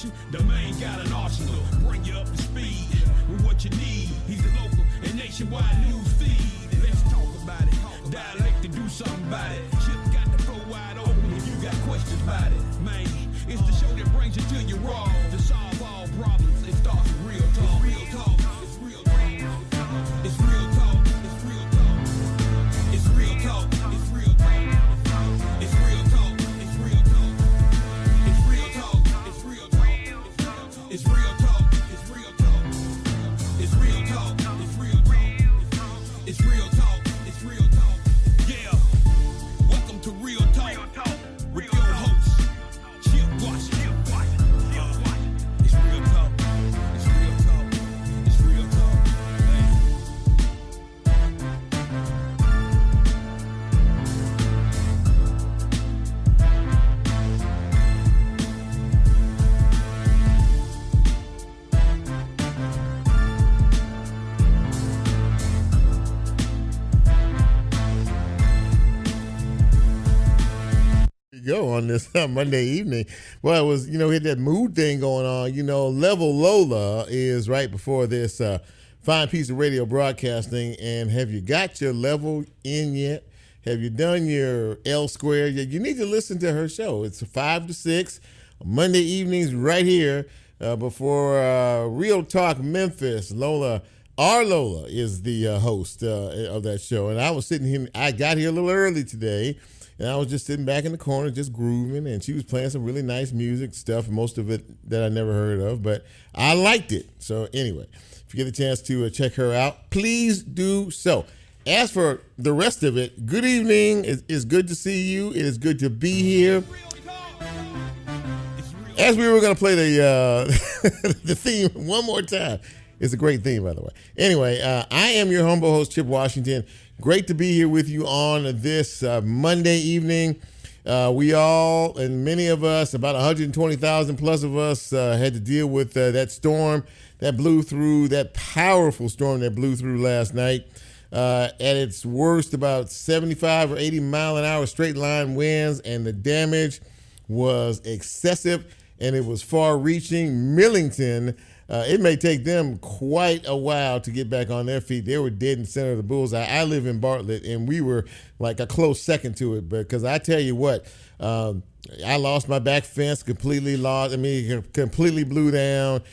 motion, the man got an arsenal. Bring you up to speed with what you need. He's a local and nationwide news feed. Let's talk about it. Dialect to do something about it. Shit got the flow wide open if you got questions about it. Man, it's the show that brings you to your raw. To solve all problems, it starts with real talk. Real talk. It's real talk. It's real talk. It's real talk. It's real talk. It's real talk. It's real talk. It's real talk. It's real talk. It's real talk. It's real talk. It's real talk. It's real talk. It's real talk. It's real talk. It's real talk. Yeah. Welcome to Real Talk with your host, Chip Washington. It's real talk. It's real talk. It's real talk. Go on this Monday evening. Well, it was, we had that mood thing going on. Level Lola is right before this fine piece of radio broadcasting. And have you got your level in yet? Have you done your L square yet? You need to listen to her show. It's 5 to 6 Monday evenings right here before Real Talk Memphis. Our Lola is the host of that show. And I was sitting here, I got here a little early today. And I was just sitting back in the corner, just grooving, and she was playing some really nice music stuff, most of it that I never heard of, but I liked it. So anyway, if you get a chance to check her out, please do so. As for the rest of it, good evening. It's good to see you. It is good to be here. As we were going to play the the theme one more time. It's a great theme, by the way. Anyway, I am your humble host, Chip Washington. Great to be here with you on this Monday evening. We all, and many of us, about 120,000 plus of us, had to deal with that storm that blew through, that powerful storm that blew through last night. At its worst, about 75 or 80 mile an hour straight line winds, and the damage was excessive and it was far reaching. Millington, it may take them quite a while to get back on their feet. They were dead in the center of the bullseye. I live in Bartlett, and we were like a close second to it. Because I tell you what, I lost my back fence, completely blew down.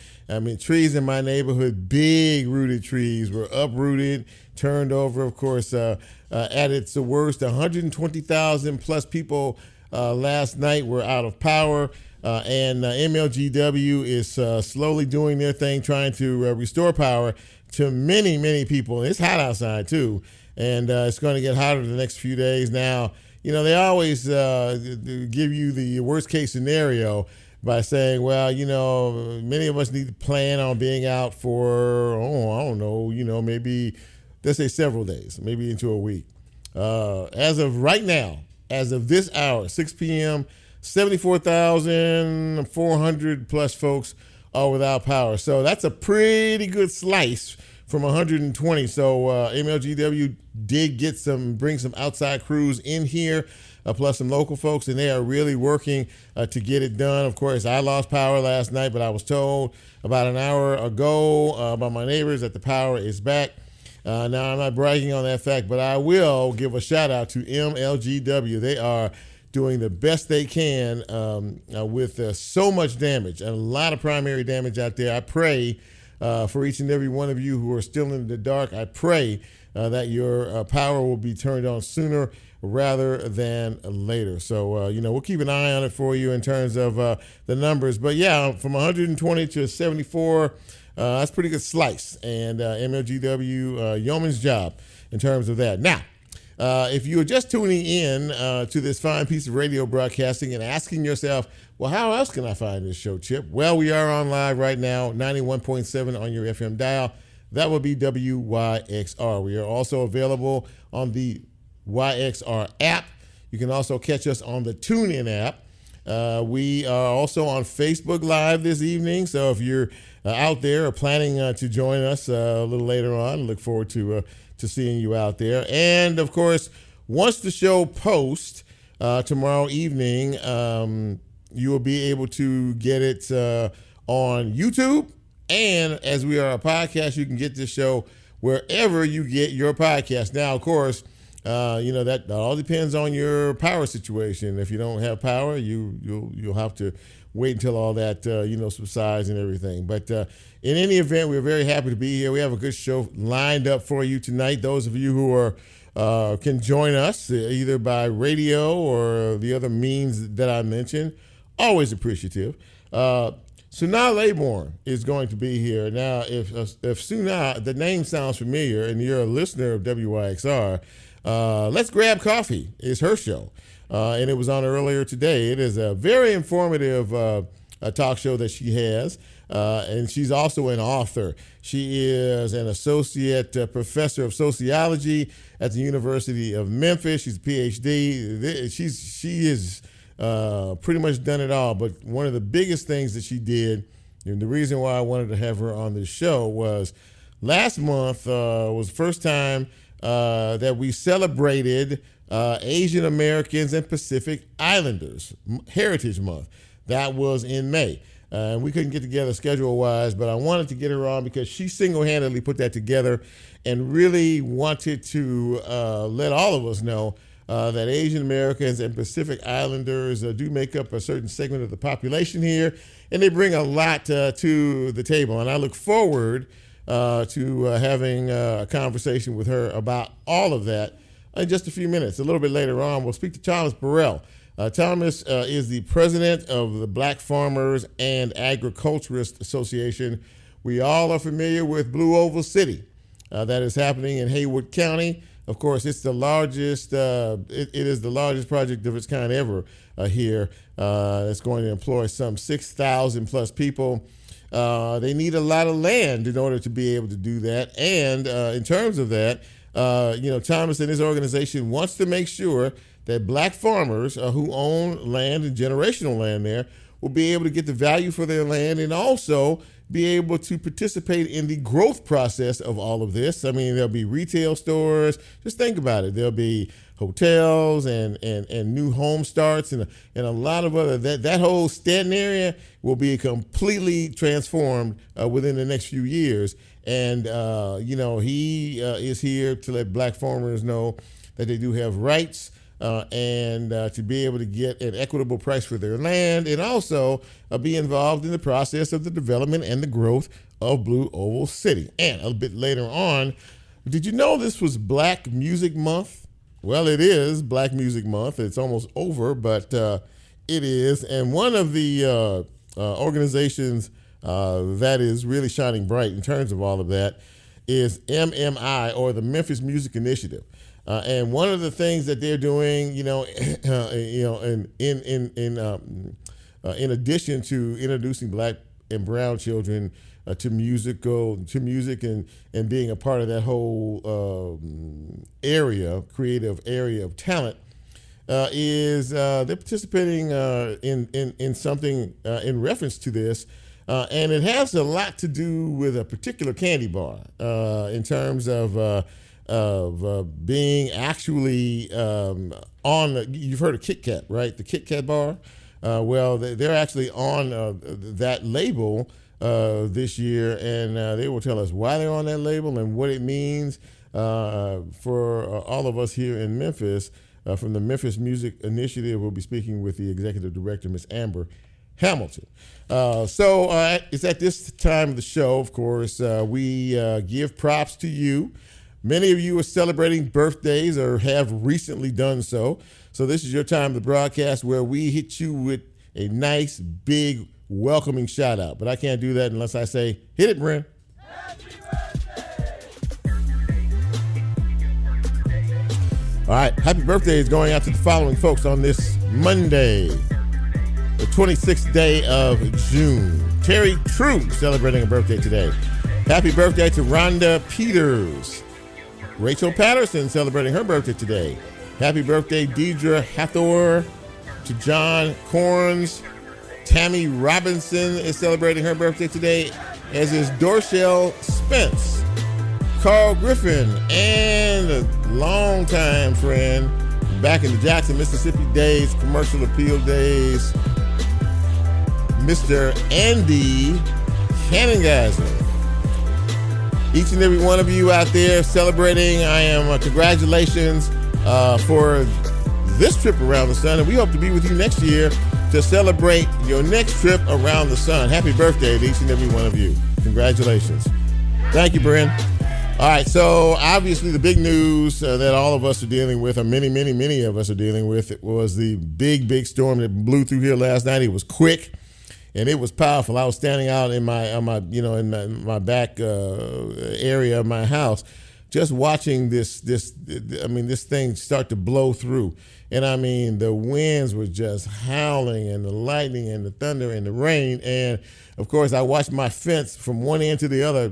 Trees in my neighborhood, big rooted trees, were uprooted, turned over. Of course, at its worst, 120,000 plus people last night were out of power. And MLGW is slowly doing their thing, trying to restore power to many, many people. It's hot outside, too, and it's going to get hotter the next few days. Now, they always give you the worst-case scenario by saying, well, many of us need to plan on being out for, I don't know, maybe, let's say several days, maybe into a week. As of right now, as of this hour, 6 p.m., 74,400 plus folks are without power. So that's a pretty good slice from 120. So MLGW did bring some outside crews in here, plus some local folks, and they are really working to get it done. Of course, I lost power last night, but I was told about an hour ago by my neighbors that the power is back. Now, I'm not bragging on that fact, but I will give a shout out to MLGW. They are doing the best they can with so much damage and a lot of primary damage out there. I pray for each and every one of you who are still in the dark. I pray that your power will be turned on sooner rather than later. So, we'll keep an eye on it for you in terms of the numbers. But, yeah, from 120 to 74, that's a pretty good slice. And MLGW, yeoman's job in terms of that. Now, if you're just tuning in to this fine piece of radio broadcasting and asking yourself, well, how else can I find this show, Chip? Well, we are on live right now, 91.7 on your FM dial. That would be WYXR. We are also available on the YXR app. You can also catch us on the TuneIn app. We are also on Facebook Live this evening. So if you're out there or planning to join us a little later on, look forward to seeing you out there. And, of course, once the show posts tomorrow evening, you will be able to get it on YouTube. And as we are a podcast, you can get this show wherever you get your podcast. Now, of course, that all depends on your power situation. If you don't have power, you'll have to wait until all that subsides and everything. But in any event, we're very happy to be here. We have a good show lined up for you tonight. Those of you who are can join us either by radio or the other means that I mentioned, always appreciative. SunAh Laybourn is going to be here. Now, if SunAh, the name sounds familiar and you're a listener of WYXR, Let's Grab Coffee is her show. And it was on earlier today. It is a very informative talk show that she has. And she's also an author. She is an associate professor of sociology at the University of Memphis. She's a PhD. She is pretty much done it all. But one of the biggest things that she did, and the reason why I wanted to have her on this show, was last month was the first time that we celebrated Asian Americans and Pacific Islanders Heritage Month. That was in May. And we couldn't get together schedule-wise, but I wanted to get her on because she single-handedly put that together and really wanted to let all of us know that Asian Americans and Pacific Islanders do make up a certain segment of the population here, and they bring a lot to the table. And I look forward to having a conversation with her about all of that in just a few minutes. A little bit later on, we'll speak to Thomas Burrell. Thomas is the president of the Black Farmers and Agriculturists Association. We all are familiar with Blue Oval City. That is happening in Haywood County. Of course, it's the largest. It is the largest project of its kind ever here. It's going to employ some 6,000 plus people. They need a lot of land in order to be able to do that. And in terms of that, Thomas and his organization wants to make sure that black farmers who own land and generational land there will be able to get the value for their land and also be able to participate in the growth process of all of this. I mean, there'll be retail stores. Just think about it. There'll be hotels and new home starts and a lot of other, that whole Stanton area will be completely transformed within the next few years. And, he is here to let black farmers know that they do have rights and to be able to get an equitable price for their land and also be involved in the process of the development and the growth of Blue Oval City. And a bit later on, did you know this was Black Music Month? Well, it is Black Music Month. It's almost over, but it is. And one of the organizations that is really shining bright in terms of all of that is MMI, or the Memphis Music Initiative. And one of the things that they're doing, in addition to introducing black and brown children to music and being a part of that whole creative area of talent, is they're participating in something in reference to this. And it has a lot to do with a particular candy bar in terms of being actually you've heard of Kit Kat, right? The Kit Kat bar. Well, they're actually on that label this year, and they will tell us why they're on that label and what it means for all of us here in Memphis. From the Memphis Music Initiative, we'll be speaking with the executive director, Ms. Amber Hamilton. So it's at this time of the show, of course, we give props to you. Many of you are celebrating birthdays or have recently done so. So this is your time to broadcast where we hit you with a nice, big, welcoming shout out. But I can't do that unless I say, hit it, Bren. All right, happy birthday is going out to the following folks on this Monday, the 26th day of June. Terry True celebrating a birthday today. Happy birthday to Rhonda Peters. Rachel Patterson celebrating her birthday today. Happy birthday, Deidre Hathor. To John Corns. Tammy Robinson is celebrating her birthday today, as is Dorshell Spence. Carl Griffin, and a longtime friend back in the Jackson, Mississippi days, commercial appeal days, Mr. Andy Cannongasner. Each and every one of you out there celebrating, I am congratulations for this trip around the sun, and we hope to be with you next year to celebrate your next trip around the sun. Happy birthday to each and every one of you. Congratulations. Thank you, Bryn. All right, so obviously the big news that all of us are dealing with, or many of us are dealing with, it was the big storm that blew through here last night. It was quick and it was powerful. I was standing out in my back area of my house, just watching this thing start to blow through. And I mean, the winds were just howling, and the lightning and the thunder and the rain. And of course, I watched my fence from one end to the other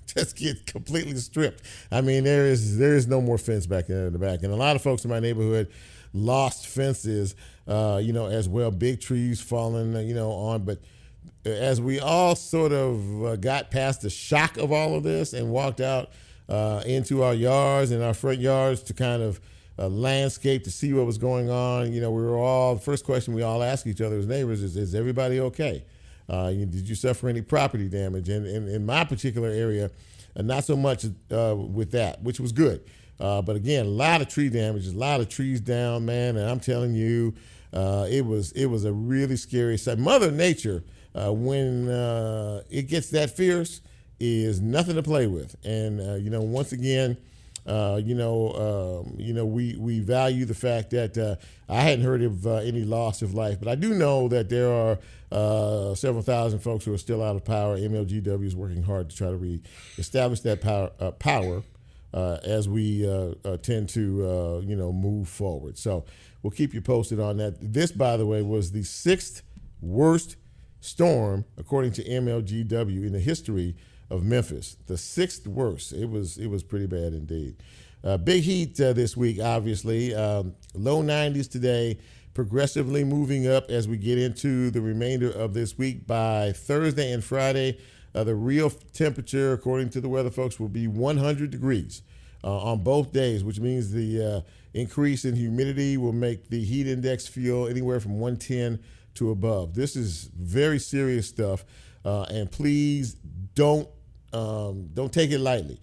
just get completely stripped. I mean, there is no more fence back there in the back. And a lot of folks in my neighborhood lost fences, as well. Big trees falling, on. But as we all sort of got past the shock of all of this and walked out into our yards and our front yards to kind of landscape to see what was going on, the first question we all ask each other as neighbors is everybody okay? Did you suffer any property damage? And in my particular area, not so much with that, which was good. But again, a lot of tree damage, a lot of trees down, man. And I'm telling you, it was a really scary sight. Mother Nature, when it gets that fierce, is nothing to play with. And once again, we value the fact that I hadn't heard of any loss of life, but I do know that there are several thousand folks who are still out of power. MLGW is working hard to try to reestablish that power as we tend to move forward. So we'll keep you posted on that. This, by the way, was the 6th worst storm, according to MLGW, in the history of Memphis. The 6th worst. It was pretty bad indeed. Big heat this week, obviously. Low 90s today, progressively moving up as we get into the remainder of this week. By Thursday and Friday, the real temperature, according to the weather folks, will be 100 degrees on both days, which means the increase in humidity will make the heat index feel anywhere from 110 to above. This is very serious stuff, and please don't take it lightly.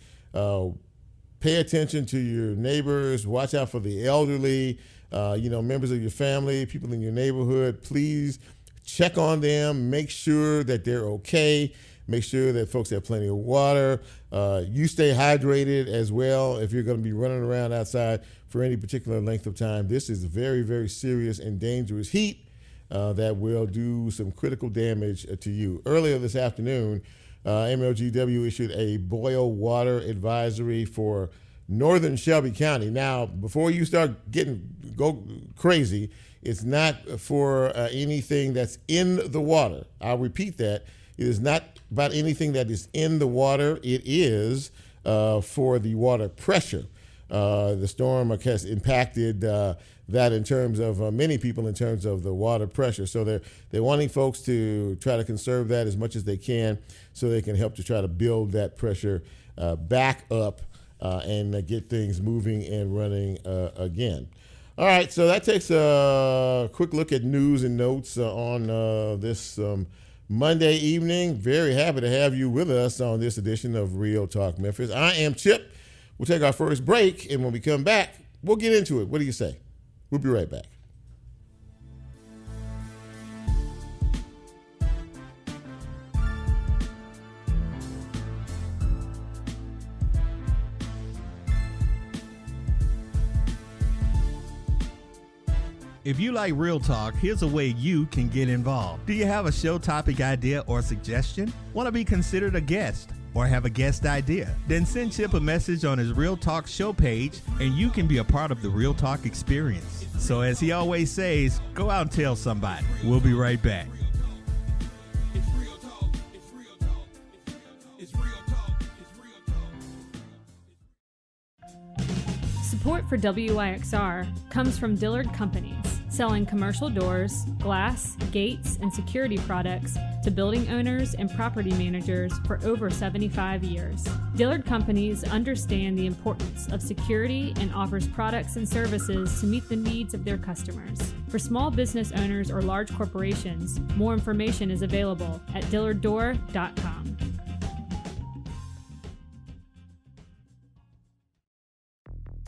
Pay attention to your neighbors. Watch out for the elderly, members of your family, people in your neighborhood. Please check on them. Make sure that they're okay. Make sure that folks have plenty of water. You stay hydrated as well if you're going to be running around outside for any particular length of time. This is very, very serious and dangerous heat that will do some critical damage to you. Earlier this afternoon, MLGW issued a boil water advisory for northern Shelby County. Now, before you start go crazy, it's not for anything that's in the water. I'll repeat that. It is not about anything that is in the water. It is for the water pressure. The storm has impacted that in terms of many people in terms of the water pressure. So they're wanting folks to try to conserve that as much as they can so they can help to try to build that pressure back up and get things moving and running again. All right, so that takes a quick look at news and notes on this Monday evening. Very happy to have you with us on this edition of Real Talk Memphis. I am Chip. We'll take our first break, and when we come back, we'll get into it. What do you say? We'll be right back. If you like Real Talk, here's a way you can get involved. Do you have a show topic idea or suggestion? Want to be considered a guest or have a guest idea? Then send Chip a message on his Real Talk show page and you can be a part of the Real Talk experience. So as he always says, go out and tell somebody. We'll be right back. Support for WYXR comes from Dillard Companies, selling commercial doors, glass, gates, and security products to building owners and property managers for over 75 years. Dillard Companies understand the importance of security and offers products and services to meet the needs of their customers. For small business owners or large corporations, more information is available at dillarddoor.com.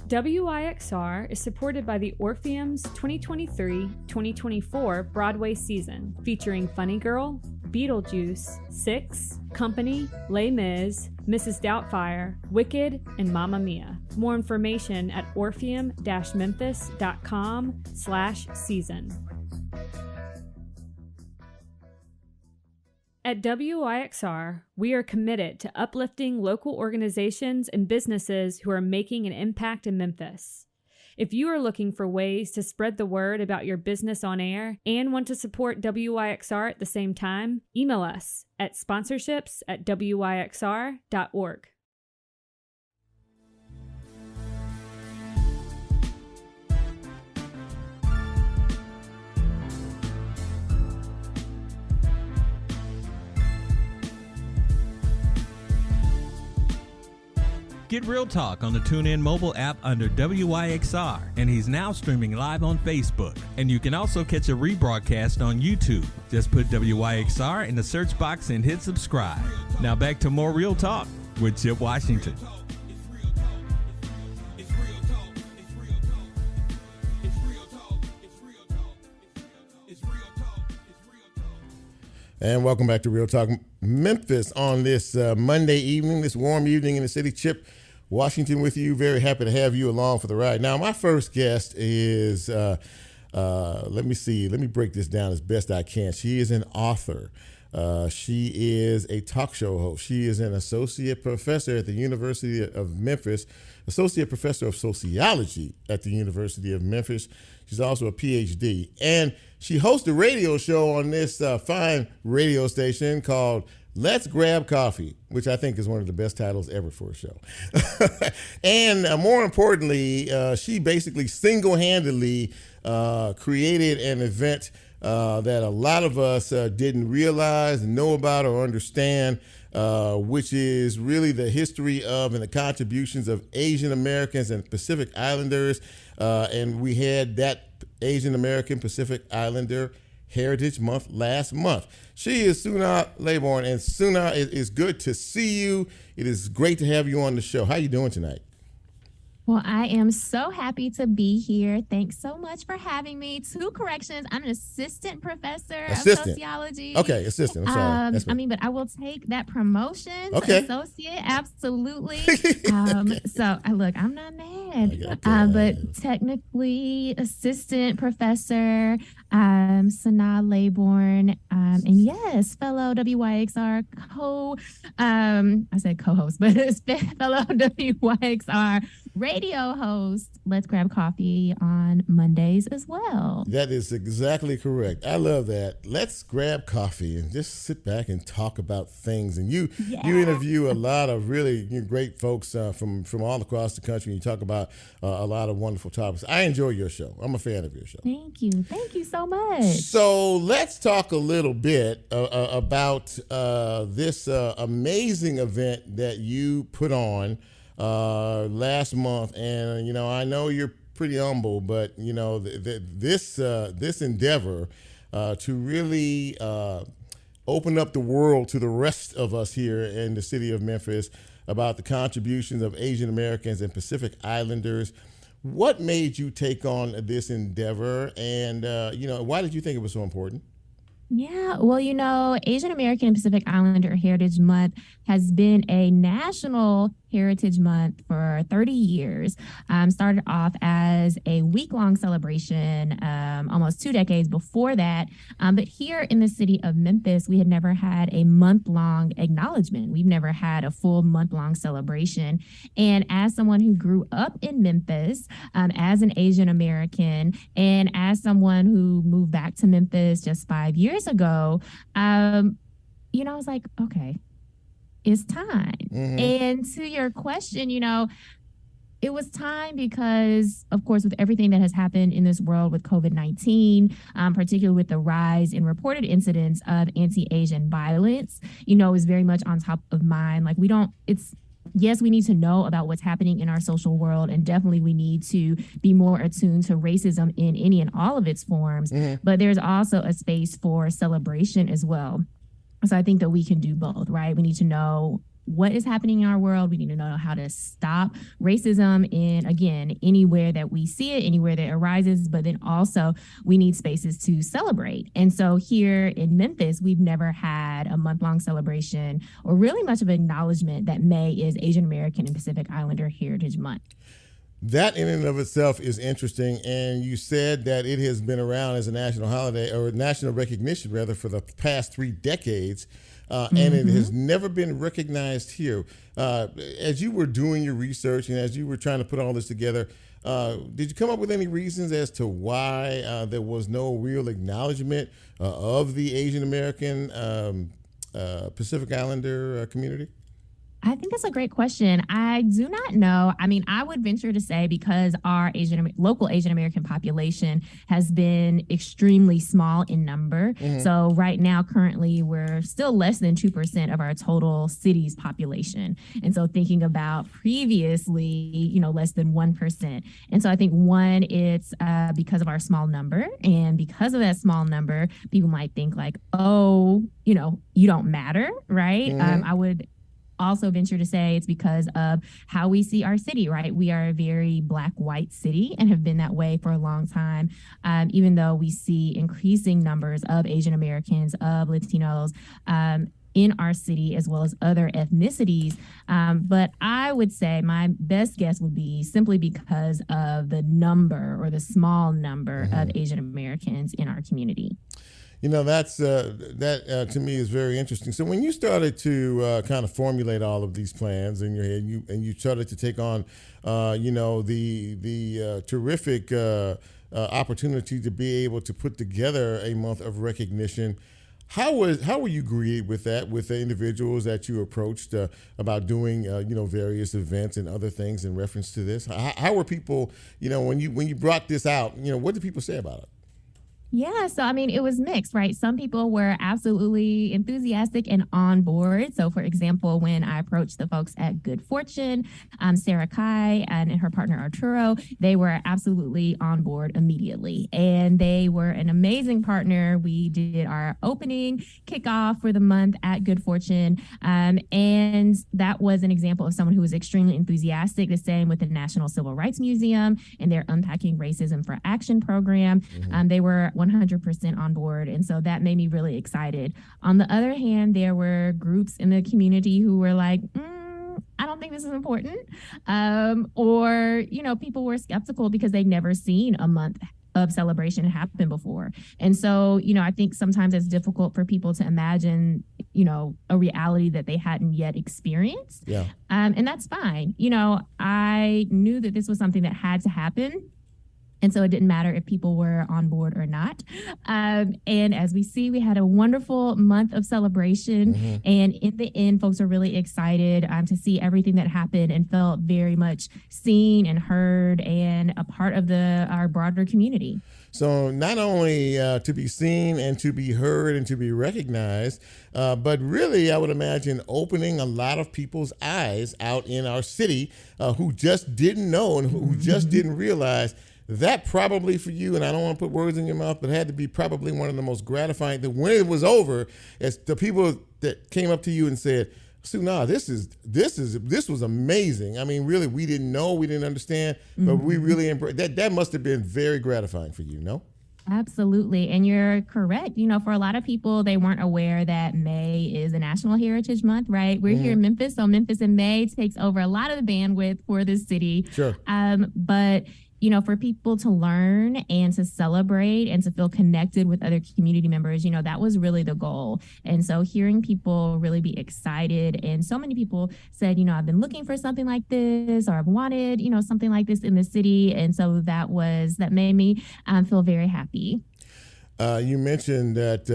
WYXR is supported by the Orpheum's 2023-2024 Broadway season, featuring Funny Girl, Beetlejuice, Six, Company, Les Mis, Mrs. Doubtfire, Wicked, and Mamma Mia. More information at orpheum-memphis.com/season. At WYXR, we are committed to uplifting local organizations and businesses who are making an impact in Memphis. If you are looking for ways to spread the word about your business on air and want to support WYXR at the same time, email us at sponsorships@wyxr.org. Get Real Talk on the TuneIn mobile app under WYXR, and he's now streaming live on Facebook. And you can also catch a rebroadcast on YouTube. Just put WYXR in the search box and hit subscribe. Now back to more Real Talk with Chip Washington. And welcome back to Real Talk Memphis on this Monday evening, this warm evening in the city. Chip Washington with you. Very happy to have you along for the ride. Now, my first guest is, let me break this down as best I can. She is an author. She is a talk show host. She is an associate professor at the University of Memphis, associate professor of sociology at the University of Memphis. She's also a PhD. And she hosts a radio show on this fine radio station called Let's Grab Coffee, which I think is one of the best titles ever for a show. And more importantly, she basically single-handedly created an event that a lot of us didn't realize, know about, or understand, which is really the history of and the contributions of Asian Americans and Pacific Islanders. And we had that Asian American Pacific Islander Heritage Month last month. She is SunAh Laybourn, and SunAh, it is good to see you. It is great to have you on the show. How are you doing tonight? Well, I am so happy to be here. Thanks so much for having me. 2 corrections. I'm an assistant professor of sociology. Okay, assistant. I'm sorry. But I will take that promotion. Okay. Associate, absolutely. So, look, I'm not mad. But technically, assistant professor, SunAh Laybourn, and yes, fellow WYXR I said co-host, but fellow WYXR radio host. Let's Grab Coffee on Mondays as well. That is exactly correct. I love that. Let's grab coffee and just sit back and talk about things. And you interview a lot of really great folks from all across the country. You talk about a lot of wonderful topics. I enjoy your show. I'm a fan of your show. Thank you. Thank you so much. So let's talk a little bit about this amazing event that you put on last month. And, I know you're pretty humble, but, this endeavor to really open up the world to the rest of us here in the city of Memphis about the contributions of Asian Americans and Pacific Islanders. What made you take on this endeavor? And, why did you think it was so important? Yeah, well, Asian American and Pacific Islander Heritage Month has been a national Heritage Month for 30 years. Started off as a week-long celebration almost 2 decades before that. But here in the city of Memphis, we had never had a month-long acknowledgement. We've never had a full month-long celebration. And as someone who grew up in Memphis, as an Asian American, and as someone who moved back to Memphis just 5 years ago, I was like, okay, it's time. Mm-hmm. And to your question, it was time because, of course, with everything that has happened in this world with COVID-19, particularly with the rise in reported incidents of anti-Asian violence, is very much on top of mind. Like yes, we need to know about what's happening in our social world, and definitely we need to be more attuned to racism in any and all of its forms. But there's also a space for celebration as well. So I think that we can do both, right? We need to know what is happening in our world. We need to know how to stop racism in, again, anywhere that we see it, anywhere that it arises, but then also we need spaces to celebrate. And so here in Memphis, we've never had a month-long celebration or really much of an acknowledgement that May is Asian American and Pacific Islander Heritage Month. That in and of itself is interesting. And you said that it has been around as a national holiday, or national recognition rather, for the past 3 decades. And it has never been recognized here. As you were doing your research and as you were trying to put all this together, did you come up with any reasons as to why there was no real acknowledgement of the Asian American Pacific Islander community? I think that's a great question. I do not know. I mean, I would venture to say because our local Asian American population has been extremely small in number. So right now, currently, we're still less than 2% of our total city's population. And so thinking about previously, less than 1%. And so I think one, it's because of our small number. And because of that small number, people might think like, oh, you don't matter, right? I would also venture to say it's because of how we see our city, right? We are a very Black-white city and have been that way for a long time, even though we see increasing numbers of Asian Americans, of Latinos in our city, as well as other ethnicities. But I would say my best guess would be simply because of the number or the small number of Asian Americans in our community. That's that to me is very interesting. So when you started to kind of formulate all of these plans in your head, you started to take on, the terrific opportunity to be able to put together a month of recognition. How were you greeted with that, with the individuals that you approached about doing, various events and other things in reference to this? How were people, when you brought this out, what did people say about it? Yeah, so I mean, it was mixed, right? Some people were absolutely enthusiastic and on board. So, for example, when I approached the folks at Good Fortune, Sarah Kai and her partner Arturo, they were absolutely on board immediately. And they were an amazing partner. We did our opening kickoff for the month at Good Fortune. And that was an example of someone who was extremely enthusiastic. The same with the National Civil Rights Museum and their Unpacking Racism for Action program. They were 100% on board. And so that made me really excited. On the other hand, there were groups in the community who were like, I don't think this is important. Or, people were skeptical because they'd never seen a month of celebration happen before. And so, I think sometimes it's difficult for people to imagine, a reality that they hadn't yet experienced. Yeah. And that's fine. I knew that this was something that had to happen. And so it didn't matter if people were on board or not. And as we see, we had a wonderful month of celebration. And in the end, folks are really excited to see everything that happened and felt very much seen and heard and a part of our broader community. So not only to be seen and to be heard and to be recognized, but really, I would imagine opening a lot of people's eyes out in our city who just didn't know and who just didn't realize. That probably for you, and I don't want to put words in your mouth, but had to be probably one of the most gratifying. That when it was over, as the people that came up to you and said, "SunAh, this was amazing." I mean, really, we didn't know, we didn't understand, but we really embraced that. That must have been very gratifying for you, no? Absolutely. And you're correct. For a lot of people, they weren't aware that May is a National Heritage Month, right? We're here in Memphis, so Memphis in May takes over a lot of the bandwidth for this city. Sure. But for people to learn and to celebrate and to feel connected with other community members, that was really the goal. And so hearing people really be excited, and so many people said, I've been looking for something like this, or I've wanted, something like this in the city. And so that made me feel very happy. You mentioned that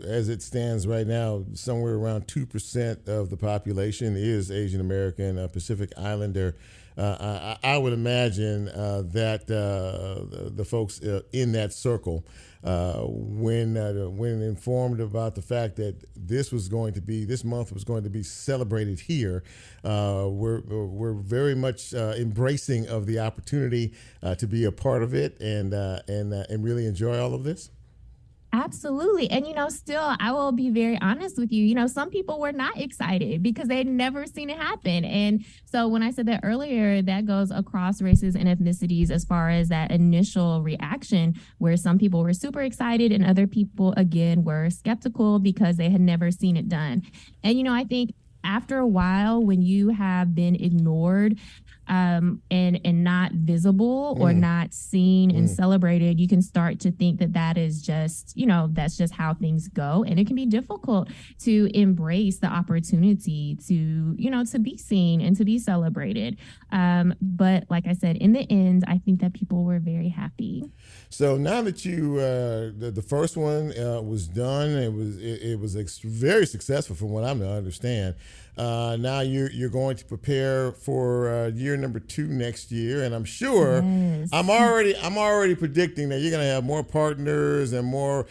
as it stands right now, somewhere around 2% of the population is Asian American, Pacific Islander. I would imagine that the folks in that circle, when informed about the fact that this month was going to be celebrated here, we're very much embracing of the opportunity to be a part of it and really enjoy all of this. Absolutely. And, still, I will be very honest with you. Some people were not excited because they'd never seen it happen. And so when I said that earlier, that goes across races and ethnicities as far as that initial reaction, where some people were super excited and other people, again, were skeptical because they had never seen it done. And, I think after a while, when you have been ignored, and not visible or not seen and celebrated, you can start to think that is just, that's just how things go. And it can be difficult to embrace the opportunity to, to be seen and to be celebrated. But like I said, in the end, I think that people were very happy. So now that you, the first one was done, it was very successful from what I'm to understand. Now you're going to prepare for year number 2 next year, and I'm sure I'm already predicting that you're going to have more partners and more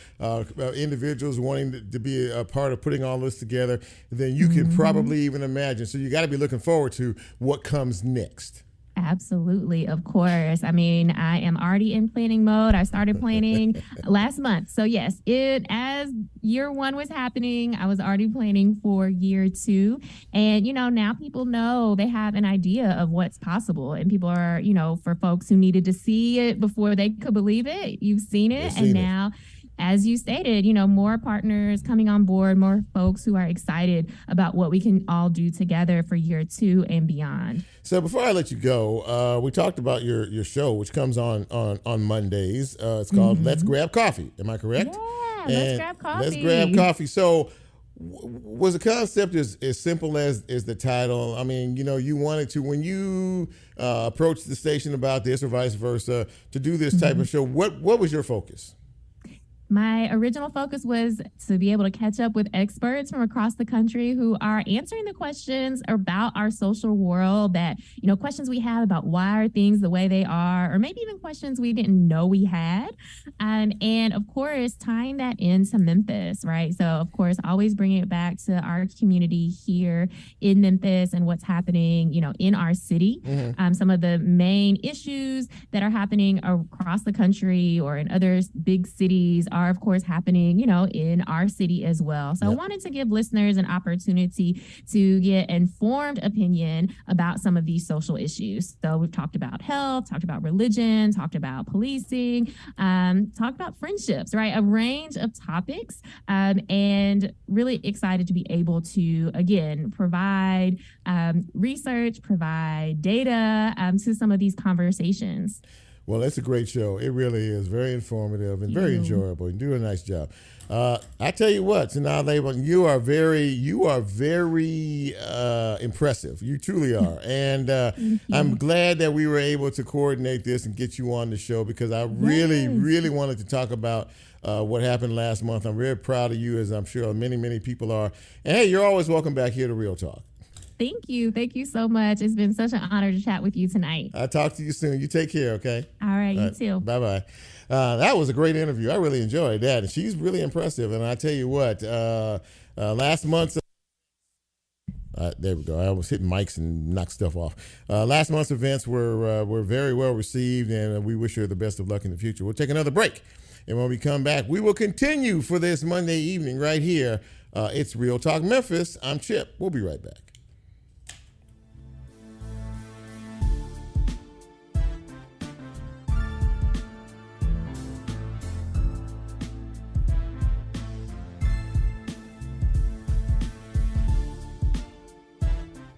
individuals wanting to be a part of putting all this together than you can probably even imagine. So you got to be looking forward to what comes next. Absolutely. Of course. I mean, I am already in planning mode. I started planning last month. So yes, as year 1 was happening, I was already planning for year 2. And, now people know, they have an idea of what's possible. And people are, for folks who needed to see it before they could believe it, you've seen it. And now, as you stated, more partners coming on board, more folks who are excited about what we can all do together for year 2 and beyond. So before I let you go, we talked about your show, which comes on Mondays. It's called Let's Grab Coffee. Am I correct? Yeah, Let's Grab Coffee. Let's Grab Coffee. So was the concept as simple as the title? I mean, you wanted to, when you approached the station about this or vice versa, to do this type of show, what was your focus? My original focus was to be able to catch up with experts from across the country who are answering the questions about our social world that, questions we have about why are things the way they are, or maybe even questions we didn't know we had. And of course, tying that into Memphis, right? So of course, always bringing it back to our community here in Memphis and what's happening, in our city. Some of the main issues that are happening across the country or in other big cities are, of course, happening, in our city as well. So I wanted to give listeners an opportunity to get informed opinion about some of these social issues. So we've talked about health, talked about religion, talked about policing, talked about friendships, right? A range of topics, and really excited to be able to, again, provide research, provide data to some of these conversations. Well, it's a great show. It really is very informative and very enjoyable. You do a nice job. I tell you what, SunAh Laybourn, you are very impressive. You truly are. And I'm glad that we were able to coordinate this and get you on the show, because I really wanted to talk about what happened last month. I'm very proud of you, as I'm sure many people are. And hey, you're always welcome back here to Real Talk. Thank you. Thank you so much. It's been such an honor to chat with you tonight. I'll talk to you soon. You take care, okay? All right, you too. Bye-bye. That was a great interview. I really enjoyed that. And she's really impressive. And I tell you what, last month's there we go. I was hitting mics and knocked stuff off. Last month's events were very well received, and we wish her the best of luck in the future. We'll take another break. And when we come back, we will continue for this Monday evening right here. It's Real Talk Memphis. I'm Chip. We'll be right back.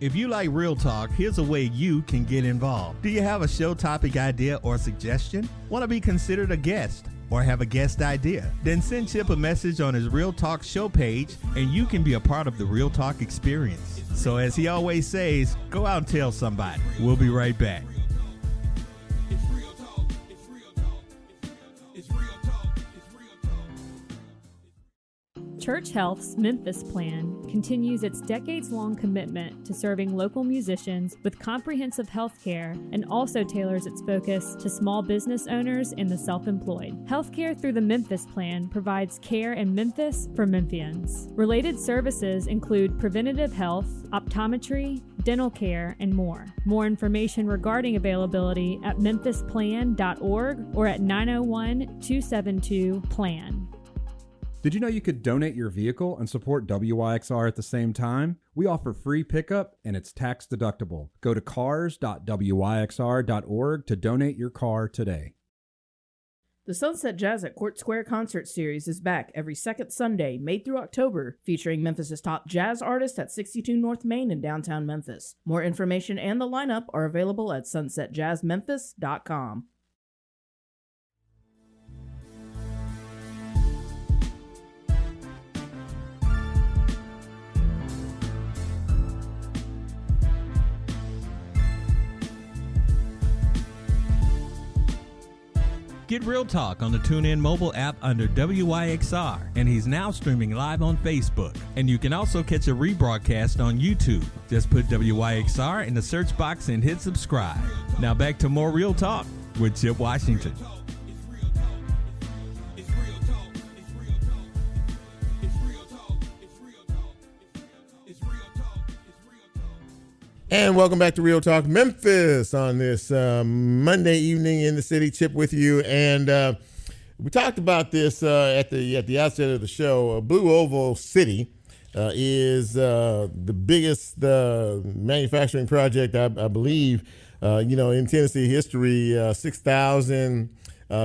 If you like Real Talk, here's a way you can get involved. Do you have a show topic idea or suggestion? Want to be considered a guest or have a guest idea? Then send Chip a message on his Real Talk show page and you can be a part of the Real Talk experience. So as he always says, go out and tell somebody. We'll be right back. Church Health's Memphis Plan continues its decades-long commitment to serving local musicians with comprehensive health care and also tailors its focus to small business owners and the self-employed. Healthcare through the Memphis Plan provides care in Memphis for Memphians. Related services include preventative health, optometry, dental care, and more. More information regarding availability at memphisplan.org or at 901-272-PLAN. Did you know you could donate your vehicle and support WYXR at the same time? We offer free pickup and it's tax deductible. Go to cars.wyxr.org to donate your car today. The Sunset Jazz at Court Square concert series is back every second Sunday, May through October, featuring Memphis's top jazz artists at 62 North Main in downtown Memphis. More information and the lineup are available at sunsetjazzmemphis.com. Get Real Talk on the TuneIn mobile app under WYXR, and he's now streaming live on Facebook. And you can also catch a rebroadcast on YouTube. Just put WYXR in the search box and hit subscribe. Now back to more Real Talk with Chip Washington. And welcome back to Real Talk Memphis on this Monday evening in the city. Chip with you, and we talked about this at the outset of the show. Blue Oval City is the biggest manufacturing project, I believe, in Tennessee history. 6,000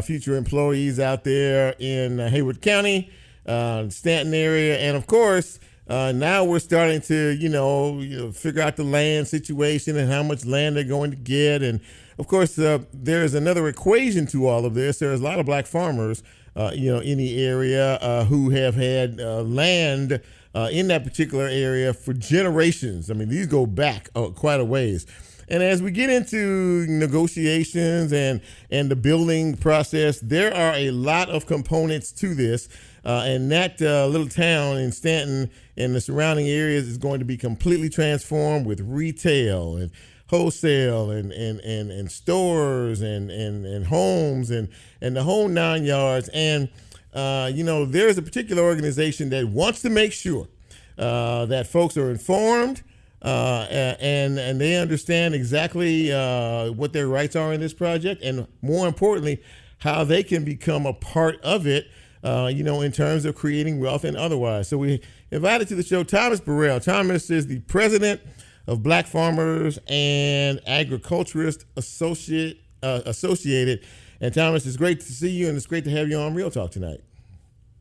future employees out there in Haywood County, Stanton area, and of course. Now we're starting to, figure out the land situation and how much land they're going to get. And, of course, there's another equation to all of this. There's a lot of black farmers, in the area who have had land in that particular area for generations. I mean, these go back quite a ways. And as we get into negotiations and the building process, there are a lot of components to this. And that little town in Stanton and the surrounding areas is going to be completely transformed with retail and wholesale and stores and homes and the whole 9 yards. And, there's a particular organization that wants to make sure that folks are informed and they understand exactly what their rights are in this project, and more importantly, how they can become a part of it, in terms of creating wealth and otherwise. So we invited to the show Thomas Burrell. Thomas is the president of Black Farmers and Agriculturists Associated. And Thomas, it's great to see you, and it's great to have you on Real Talk tonight.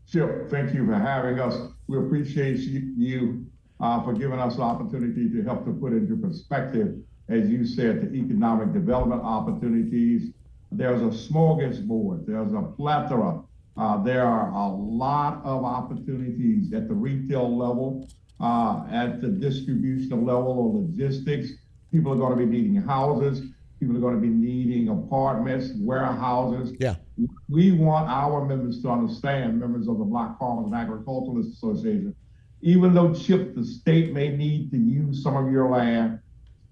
Chip, thank you for having us. We appreciate you for giving us the opportunity to help to put into perspective, as you said, the economic development opportunities. There's a smorgasbord. There's a plethora. There are a lot of opportunities at the retail level, at the distribution level or logistics. People are going to be needing houses. People are going to be needing apartments, warehouses. Yeah. We want our members to understand, members of the Black Farmers and Agriculturists Association, even though, Chip, the state may need to use some of your land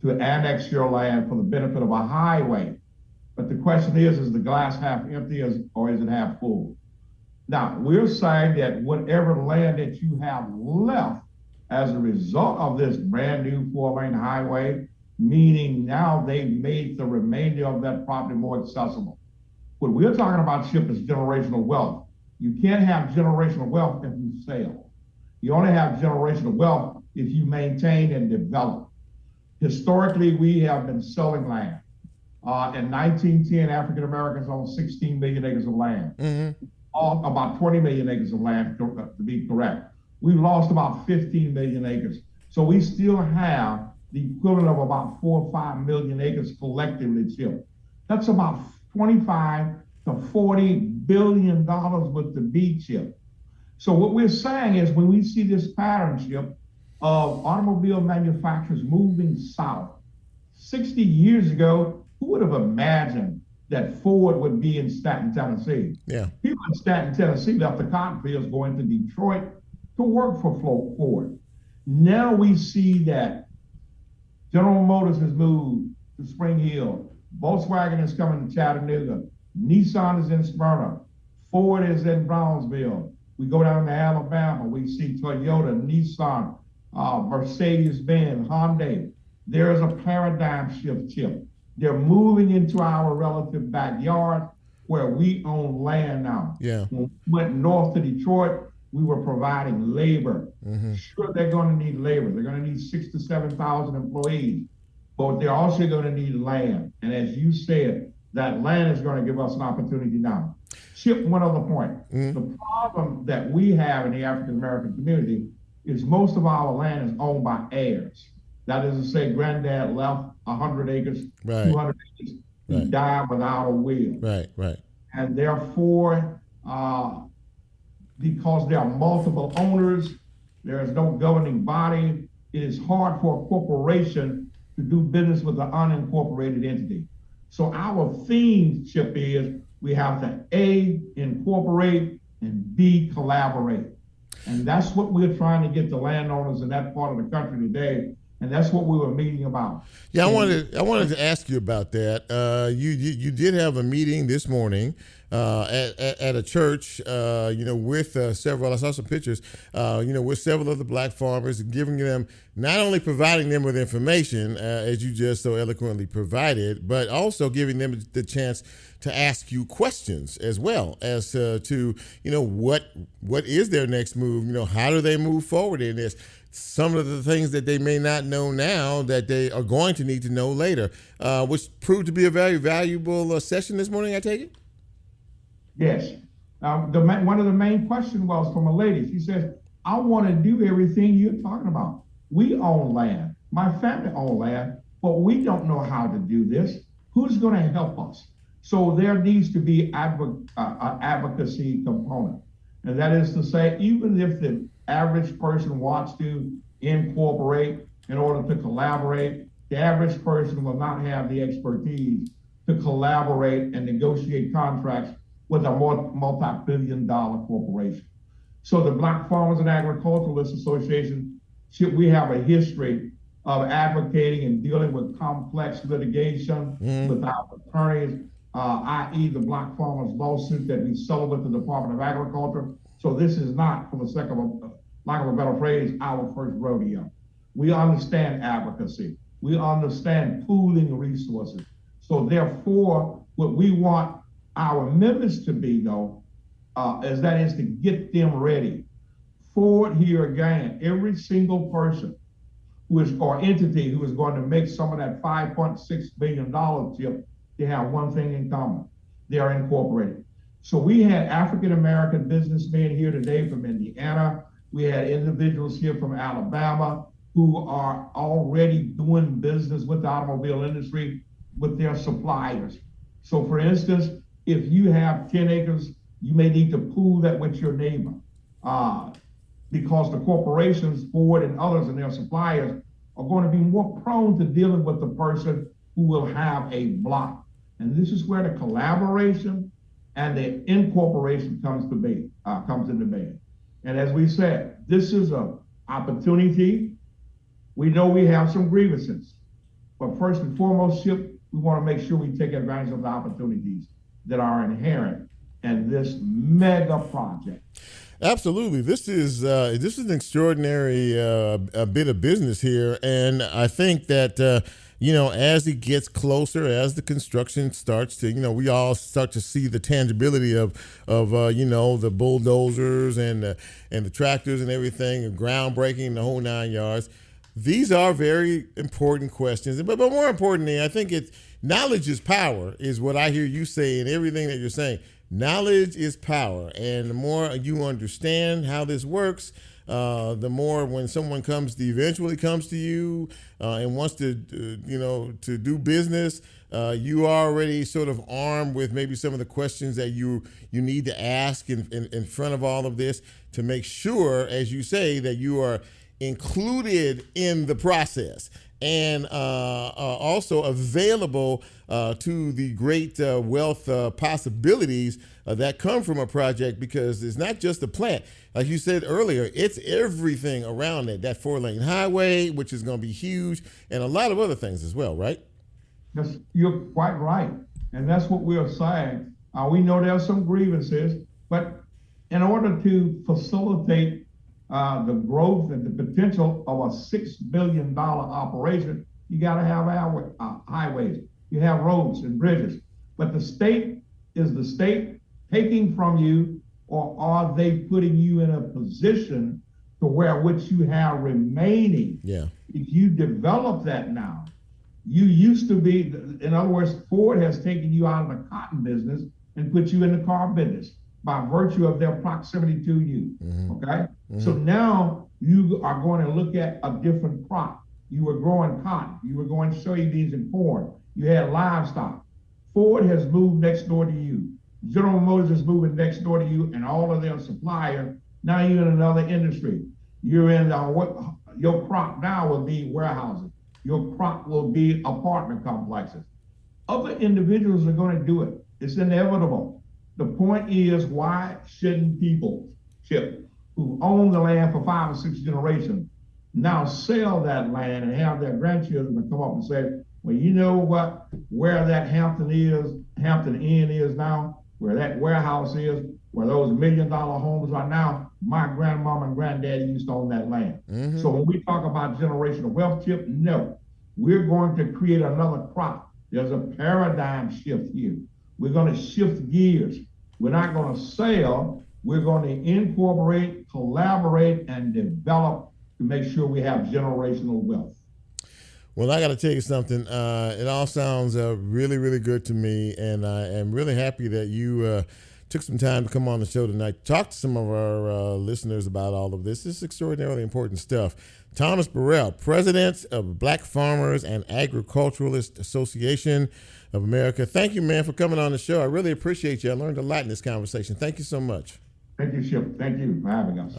to annex your land for the benefit of a highway. But the question is the glass half empty or is it half full? Now, we're saying that whatever land that you have left as a result of this brand new 4-lane highway, meaning now they've made the remainder of that property more accessible. What we're talking about, Chip, is generational wealth. You can't have generational wealth if you sell. You only have generational wealth if you maintain and develop. Historically, we have been selling land. In 1910, African Americans owned 16 million acres of land. Mm-hmm. About 20 million acres of land, to be correct. We've lost about 15 million acres. So we still have the equivalent of about 4 or 5 million acres collectively, Chip. That's about 25 to 40 billion dollars with the B, Chip. So what we're saying is when we see this pattern, Chip, of automobile manufacturers moving south, 60 years ago, who would have imagined that Ford would be in Stanton, Tennessee? Yeah. People in Stanton, Tennessee left the cotton fields going to Detroit to work for Ford. Now we see that General Motors has moved to Spring Hill. Volkswagen is coming to Chattanooga. Nissan is in Smyrna. Ford is in Brownsville. We go down to Alabama. We see Toyota, Nissan, Mercedes-Benz, Hyundai. There is a paradigm shift, Chip. They're moving into our relative backyard where we own land now. Yeah. When we went north to Detroit, we were providing labor. Sure, they're going to need labor. They're going to need 6,000 to 7,000 employees, but they're also going to need land. And as you said, that land is going to give us an opportunity now. Chip, one other point. The problem that we have in the African American community is most of our land is owned by heirs. That is to say, granddad left 100 acres, Right. 200 acres. He died without a will. Right. And therefore, because there are multiple owners, there is no governing body, it is hard for a corporation to do business with an unincorporated entity. So our theme, Chip, is we have to A, incorporate, and B, collaborate. And that's what we're trying to get the landowners in that part of the country today. And that's what we were meeting about. Yeah, I wanted to ask you about that. You did have a meeting this morning at a church, with several. I saw some pictures, with several of the black farmers, giving them, not only providing them with information as you just so eloquently provided, but also giving them the chance to ask you questions as well as to what is their next move. How do they move forward in this? Some of the things that they may not know now that they are going to need to know later, which proved to be a very valuable session this morning, I take it? Yes. One of the main questions was from a lady. She says, I want to do everything you're talking about. We own land. My family owns land, but we don't know how to do this. Who's going to help us? So there needs to be advocacy component. And that is to say, even if the average person wants to incorporate in order to collaborate, the average person will not have the expertise to collaborate and negotiate contracts with a multi-billion-dollar corporation. So the Black Farmers and Agriculturalists Association, we have a history of advocating and dealing with complex litigation with our attorneys, i.e. the Black Farmers lawsuit that we settled with the Department of Agriculture. So this is not, for the sake of lack of a better phrase, our first rodeo. We understand advocacy. We understand pooling resources. So therefore, what we want our members to be, though, is to get them ready. Forward here again, every single person or entity who is going to make some of that $5.6 billion chip, they have one thing in common. They are incorporated. So we had African-American businessmen here today from Indiana. We had individuals here from Alabama who are already doing business with the automobile industry with their suppliers. So for instance, if you have 10 acres, you may need to pool that with your neighbor because the corporations, Ford and others and their suppliers are going to be more prone to dealing with the person who will have a block. And this is where the collaboration and the incorporation comes into being. And as we said, this is an opportunity. We know we have some grievances, but first and foremost, Chip, we want to make sure we take advantage of the opportunities that are inherent in this mega project. Absolutely. This is an extraordinary bit of business here. And I think that, as it gets closer, as the construction starts to, we all start to see the tangibility of the bulldozers and the tractors and everything, and groundbreaking, the whole 9 yards. These are very important questions. But more importantly, I think knowledge is power is what I hear you say in everything that you're saying. Knowledge is power. And the more you understand how this works, the more when someone eventually comes to you and wants to do business, you are already sort of armed with maybe some of the questions that you need to ask in front of all of this to make sure, as you say, that you are included in the process and also available to the great wealth possibilities that come from a project, because it's not just the plant. Like you said earlier, it's everything around it. That 4-lane highway, which is going to be huge, and a lot of other things as well, right? Yes, you're quite right. And that's what we are saying. We know there are some grievances, but in order to facilitate the growth and the potential of a $6 billion operation, you got to have highways, you have roads and bridges. But the state taking from you, or are they putting you in a position to where what you have remaining? Yeah. If you develop that now, you used to be, in other words, Ford has taken you out of the cotton business and put you in the car business by virtue of their proximity to you, okay? So now you are going to look at a different crop. You were growing cotton, you were growing soybeans and corn, you had livestock. Ford has moved next door to you. General Motors is moving next door to you and all of their suppliers. Now you're in another industry. You're in what your crop now will be warehouses. Your crop will be apartment complexes. Other individuals are going to do it. It's inevitable. The point is, why shouldn't people, Chip, who own the land for 5 or 6 generations, now sell that land and have their grandchildren to come up and say, well, you know what, where that Hampton Inn is now, where that warehouse is, where those $1 million homes are now, my grandmama and granddaddy used to own that land. So when we talk about generational wealth, Chip, no, we're going to create another crop. There's a paradigm shift here. We're going to shift gears. We're not going to sell. We're going to incorporate, collaborate, and develop to make sure we have generational wealth. Well, I got to tell you something. It all sounds really, really good to me, and I am really happy that you took some time to come on the show tonight, talk to some of our listeners about all of this. This is extraordinarily important stuff. Thomas Burrell, President of Black Farmers and Agriculturalists Association of America. Thank you, man, for coming on the show. I really appreciate you. I learned a lot in this conversation. Thank you so much. Thank you, Chip. Thank you for having us.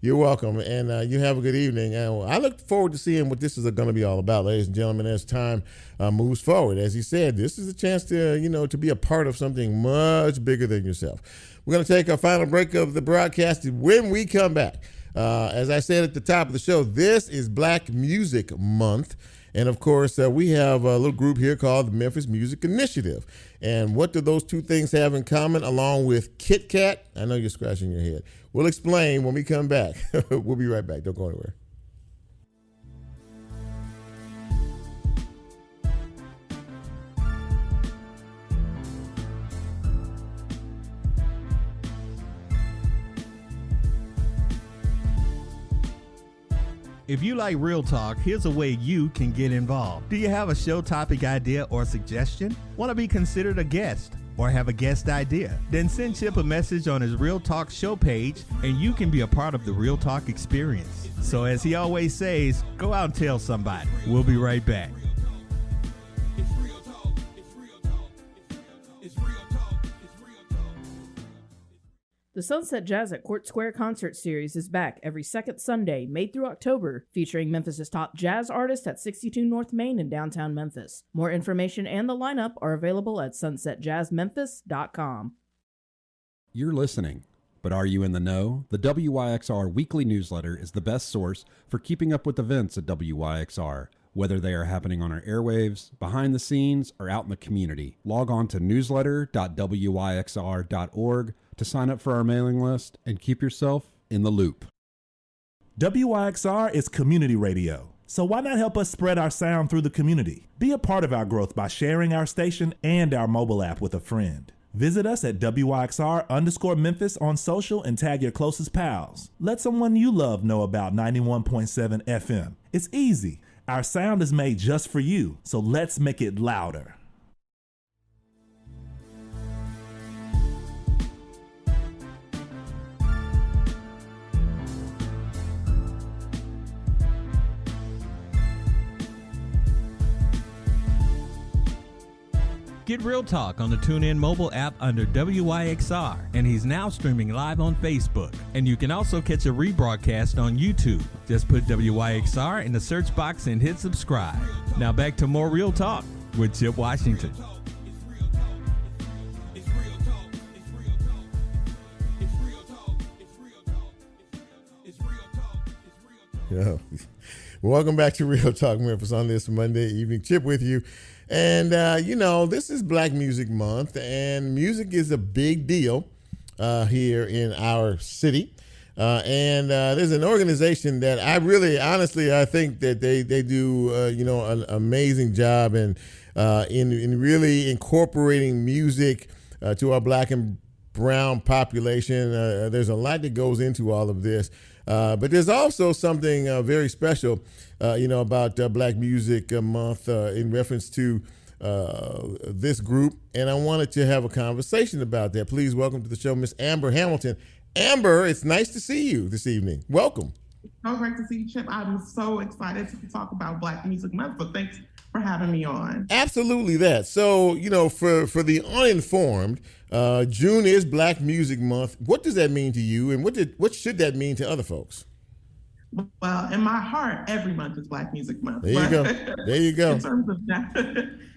You're welcome, and you have a good evening. And I look forward to seeing what this is going to be all about, ladies and gentlemen, as time moves forward. As he said, this is a chance to, to be a part of something much bigger than yourself. We're going to take our final break of the broadcast. When we come back, as I said at the top of the show, this is Black Music Month. And of course, we have a little group here called the Memphis Music Initiative. And what do those two things have in common, along with Kit Kat? I know you're scratching your head. We'll explain when we come back. We'll be right back. Don't go anywhere. If you like real talk, here's a way you can get involved. Do you have a show topic idea or suggestion? Want to be considered a guest or have a guest idea? Then send Chip a message on his Real Talk show page and you can be a part of the Real Talk experience. So as he always says, go out and tell somebody. We'll be right back. The Sunset Jazz at Court Square concert series is back every second Sunday, May through October, featuring Memphis's top jazz artists at 62 North Main in downtown Memphis. More information and the lineup are available at sunsetjazzmemphis.com. You're listening, but are you in the know? The WYXR weekly newsletter is the best source for keeping up with events at WYXR. Whether they are happening on our airwaves, behind the scenes, or out in the community. Log on to newsletter.wyxr.org to sign up for our mailing list and keep yourself in the loop. WYXR is community radio, so why not help us spread our sound through the community? Be a part of our growth by sharing our station and our mobile app with a friend. Visit us at WYXR_Memphis on social and tag your closest pals. Let someone you love know about 91.7 FM. It's easy. Our sound is made just for you, so let's make it louder. Get Real Talk on the TuneIn mobile app under WYXR, and he's now streaming live on Facebook. And you can also catch a rebroadcast on YouTube. Just put WYXR in the search box and hit subscribe. Now back to more Real Talk with Chip Washington. Yeah. Welcome back to Real Talk Memphis on this Monday evening. Chip with you. And, this is Black Music Month, and music is a big deal here in our city. And there's an organization that I think that they do, an amazing job in really incorporating music to our Black and brown population. There's a lot that goes into all of this. But there's also something very special, about Black Music Month in reference to this group. And I wanted to have a conversation about that. Please welcome to the show, Miss Amber Hamilton. Amber, it's nice to see you this evening. Welcome. So great to see you, Chip. I'm so excited to talk about Black Music Month, so thanks for having me on. Absolutely that. So, for the uninformed, June is Black Music Month. What does that mean to you, and what should that mean to other folks? Well, in my heart, every month is Black Music Month. There you go. There you go.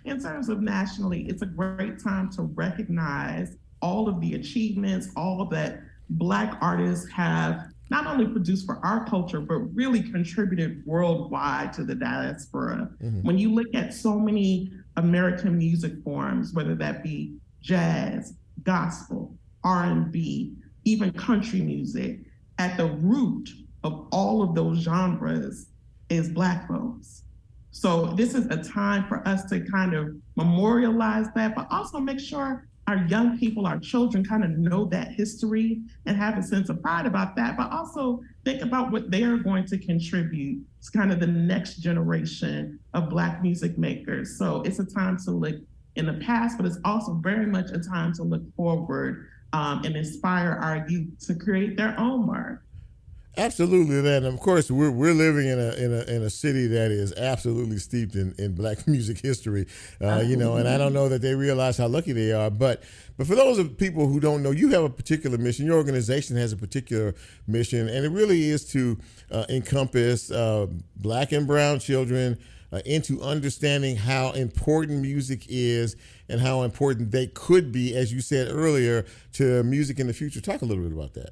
In terms of nationally, it's a great time to recognize all of the achievements, all that Black artists have not only produced for our culture, but really contributed worldwide to the diaspora. Mm-hmm. When you look at so many American music forms, whether that be jazz, gospel, R&B, even country music, at the root of all of those genres is Black folks. So this is a time for us to kind of memorialize that, but also make sure our young people, our children kind of know that history and have a sense of pride about that, but also think about what they are going to contribute to kind of the next generation of Black music makers. So it's a time to look in the past, but it's also very much a time to look forward and inspire our youth to create their own mark. Absolutely, and of course we're living in a city that is absolutely steeped in Black music history, and I don't know that they realize how lucky they are. But for those of people who don't know, you have a particular mission. Your organization has a particular mission, and it really is to encompass Black and brown children into understanding how important music is and how important they could be, as you said earlier, to music in the future. Talk a little bit about that.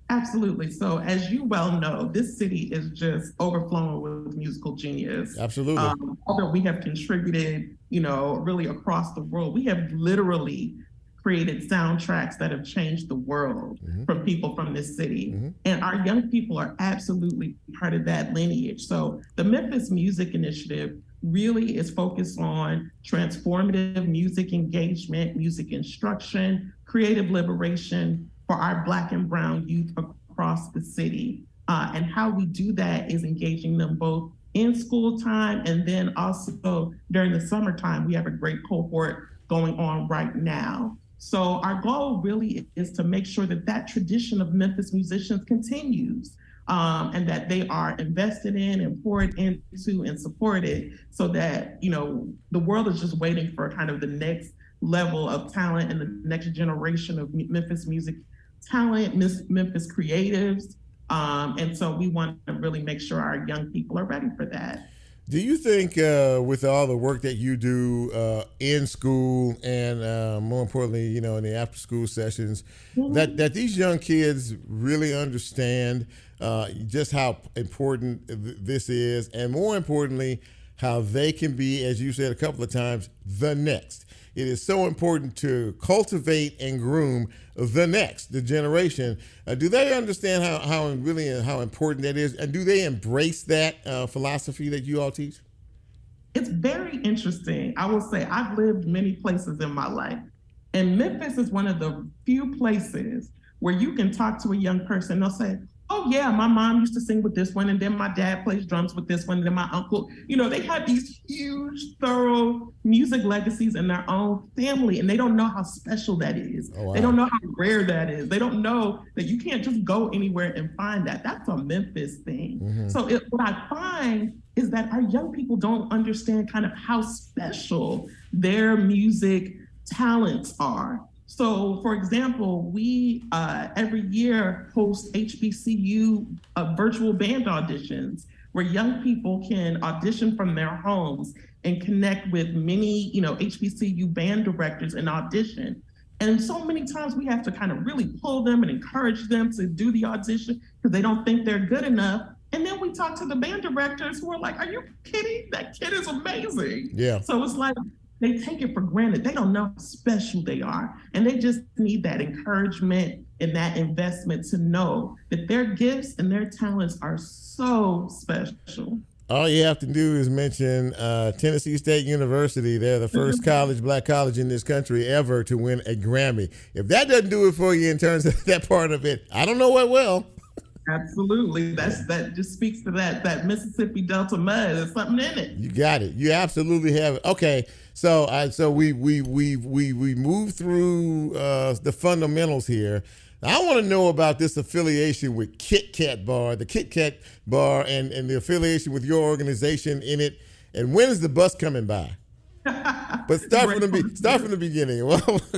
Absolutely. So as you well know, this city is just overflowing with musical genius. Absolutely. All that we have contributed, really across the world. We have literally created soundtracks that have changed the world from people from this city. Mm-hmm. And our young people are absolutely part of that lineage. So the Memphis Music Initiative really is focused on transformative music engagement, music instruction, creative liberation for our Black and brown youth across the city. And how we do that is engaging them both in school time and then also during the summertime. We have a great cohort going on right now. So our goal really is to make sure that tradition of Memphis musicians continues and that they are invested in and poured into and supported so that, the world is just waiting for kind of the next level of talent and the next generation of Memphis music talent, Memphis creatives. And so we want to really make sure our young people are ready for that. Do you think with all the work that you do in school and more importantly, in the after school sessions, that these young kids really understand just how important this is, and more importantly, how they can be, as you said a couple of times, the next? It is so important to cultivate and groom the generation. Do they understand how important that is? And do they embrace that philosophy that you all teach? It's very interesting. I will say I've lived many places in my life, and Memphis is one of the few places where you can talk to a young person. They'll say, Oh yeah, my mom used to sing with this one, and then my dad plays drums with this one, and then my uncle, they had these huge, thorough music legacies in their own family, and they don't know how special that is. Oh, wow. They don't know how rare that is. They don't know that you can't just go anywhere and find that. That's a Memphis thing. Mm-hmm. So what I find is that our young people don't understand kind of how special their music talents are. So, for example, we every year host HBCU virtual band auditions where young people can audition from their homes and connect with many, HBCU band directors and audition. And so many times we have to kind of really pull them and encourage them to do the audition because they don't think they're good enough. And then we talk to the band directors who are like, are you kidding? That kid is amazing. Yeah. So it's like, they take it for granted. They don't know how special they are. And they just need that encouragement and that investment to know that their gifts and their talents are so special. All you have to do is mention Tennessee State University. They're the first black college in this country ever to win a Grammy. If that doesn't do it for you in terms of that part of it, I don't know what will. Absolutely. That just speaks to that Mississippi Delta mud. There's something in it. You got it. You absolutely have it. Okay. So we move through the fundamentals here. I want to know about this affiliation with Kit Kat Bar, the Kit Kat Bar, and the affiliation with your organization in it. And when is the bus coming by? But start from the beginning.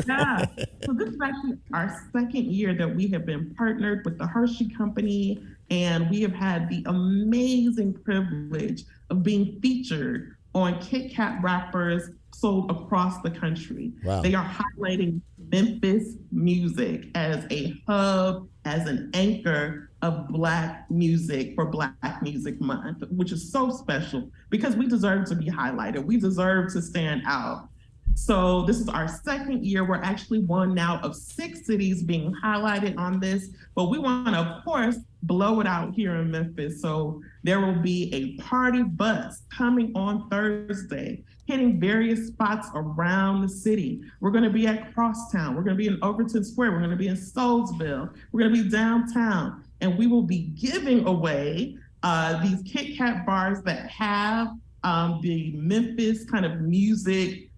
Yeah. So this is actually our second year that we have been partnered with the Hershey Company, and we have had the amazing privilege of being featured on Kit Kat wrappers sold across the country. Wow. They are highlighting Memphis music as a hub, as an anchor of Black music for Black Music Month, which is so special because we deserve to be highlighted. We deserve to stand out. So this is our second year. We're actually one now of 6 cities being highlighted on this, but we want to, of course, blow it out here in Memphis. So there will be a party bus coming on Thursday, hitting various spots around the city. We're going to be at Crosstown. We're going to be in Overton Square. We're going to be in Soulsville. We're going to be downtown. And we will be giving away these Kit Kat bars that have the Memphis kind of music,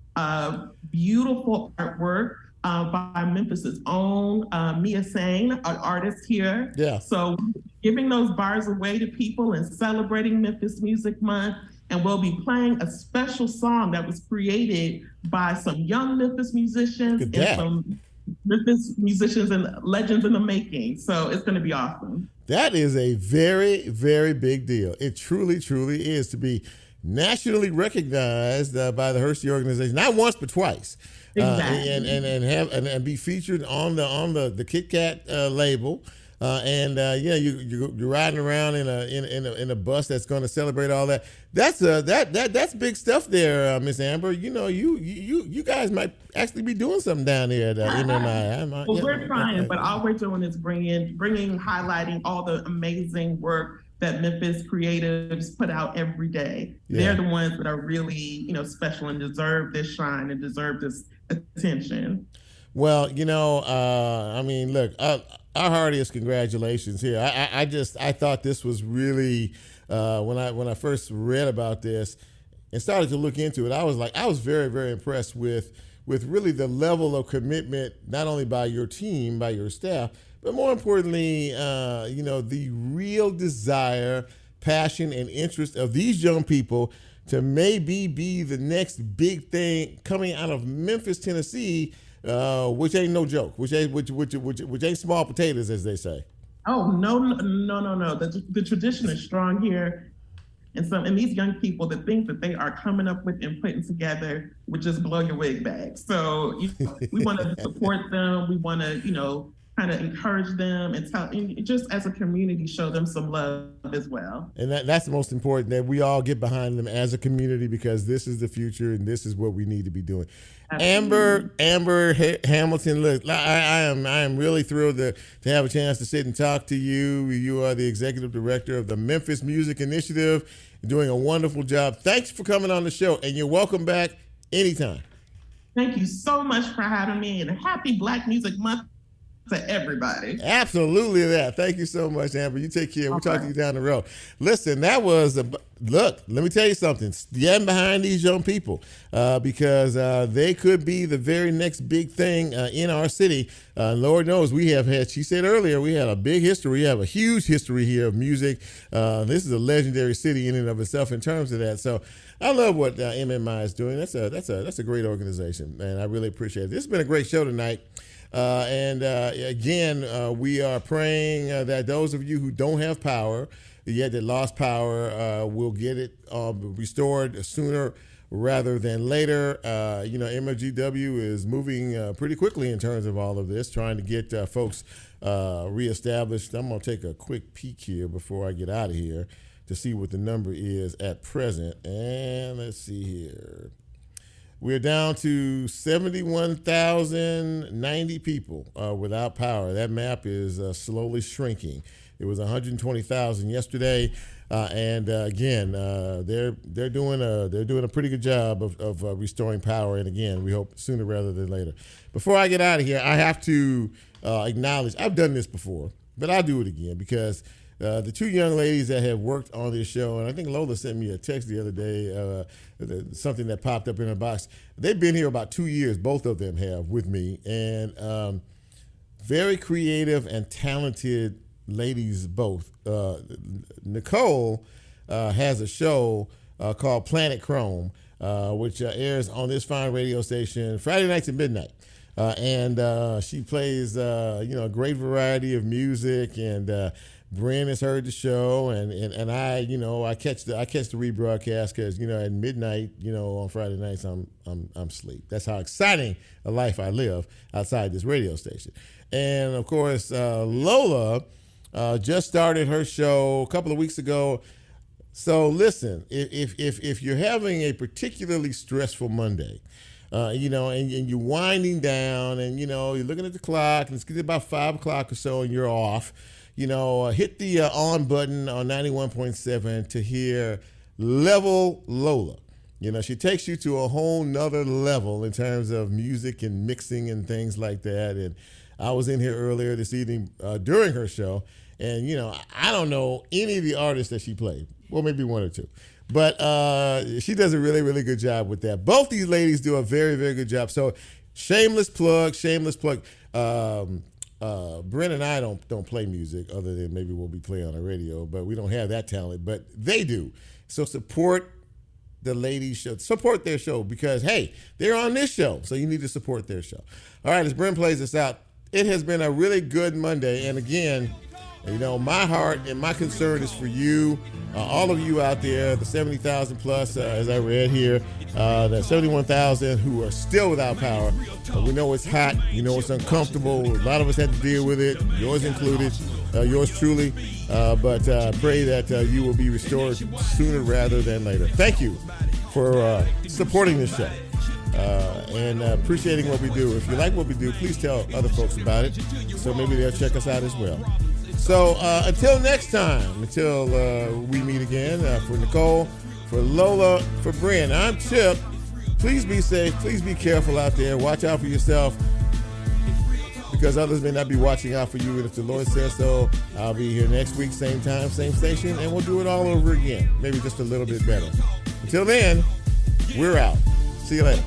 beautiful artwork by Memphis's own Mia Sane, an artist here. Yeah. So giving those bars away to people and celebrating Memphis Music Month. And we'll be playing a special song that was created by some young Memphis musicians and some Memphis musicians and legends in the making. So it's going to be awesome. That is a very, very big deal. It truly, truly is to be nationally recognized by the Hershey organization, not once but twice. Exactly. And be featured on the Kit Kat label. You're riding around in a bus that's going to celebrate all that. That's big stuff there, Miss Amber. You guys might actually be doing something down here at MMI. We're trying, but all we're doing is highlighting all the amazing work that Memphis creatives put out every day. Yeah. They're the ones that are really, special and deserve this shine and deserve this attention. Well, look, our heartiest congratulations here. I thought this was really when I first read about this and started to look into it, I was very, very impressed with really the level of commitment, not only by your team, by your staff, but more importantly, the real desire, passion, and interest of these young people to maybe be the next big thing coming out of Memphis, Tennessee, which ain't no joke, which ain't small potatoes, as they say. Oh, no. The tradition is strong here. And these young people, the things that they are coming up with and putting together would just blow your wig back. So we want to support them. We want to, kind of encourage them and just as a community, show them some love as well. And that's the most important, that we all get behind them as a community, because this is the future and this is what we need to be doing. Absolutely. Amber Hamilton, look, I am really thrilled to have a chance to sit and talk to you. You are the executive director of the Memphis Music Initiative. You're doing a wonderful job. Thanks for coming on the show, and you're welcome back anytime. Thank you so much for having me, and happy Black Music Month to everybody. Absolutely that. Thank you so much, Amber. You take care. We'll talk to you down the road. Listen, that was look, let me tell you something. Stand behind these young people because they could be the very next big thing in our city. Lord knows we have had, she said earlier, we had a big history. We have a huge history here of music. This is a legendary city in and of itself in terms of that. So I love what MMI is doing. That's a great organization, and I really appreciate it. This has been a great show tonight. Again, we are praying that those of you who don't have power, yet that lost power, will get it restored sooner rather than later. MLGW is moving pretty quickly in terms of all of this, trying to get folks reestablished. I'm going to take a quick peek here before I get out of here to see what the number is at present. And let's see here. We're down to 71,090 people without power. That map is slowly shrinking. It was 120,000 yesterday, and again, they're doing a pretty good job of restoring power. And again, we hope sooner rather than later. Before I get out of here, I have to acknowledge I've done this before, but I'll do it again because the two young ladies that have worked on this show, and I think Lola sent me a text the other day, something that popped up in her box. They've been here about 2 years, both of them have, with me, and very creative and talented ladies both. Nicole has a show called Planet Chrome, which airs on this fine radio station Friday nights at midnight. And she plays a great variety of music, and Bryn has heard the show, and I catch the rebroadcast because at midnight on Friday nights I'm asleep. That's how exciting a life I live outside this radio station. And of course Lola just started her show a couple of weeks ago. So listen, if you're having a particularly stressful Monday, and you're winding down, and you're looking at the clock, and it's getting about 5 o'clock or so, and you're off. Hit the on button on 91.7 to hear Level Lola. She takes you to a whole nother level in terms of music and mixing and things like that. And I was in here earlier this evening during her show, and I don't know any of the artists that she played. Well, maybe one or two. But she does a really, really good job with that. Both these ladies do a very, very good job. So shameless plug. Brent and I don't play music other than maybe we'll be playing on the radio, but we don't have that talent, but they do. So support the ladies' show. Support their show because, hey, they're on this show, so you need to support their show. All right, as Brent plays us out, it has been a really good Monday. And again, my heart and my concern is for you, all of you out there, the 70,000 plus, as I read here, the 71,000 who are still without power. We know it's hot. It's uncomfortable. A lot of us had to deal with it, yours included, yours truly. But pray that you will be restored sooner rather than later. Thank you for supporting this show and appreciating what we do. If you like what we do, please tell other folks about it so maybe they'll check us out as well. So until next time, until we meet again, for Nicole, for Lola, for Bryn, I'm Chip. Please be safe. Please be careful out there. Watch out for yourself because others may not be watching out for you. And if the Lord says so, I'll be here next week, same time, same station, and we'll do it all over again. Maybe just a little bit better. Until then, we're out. See you later.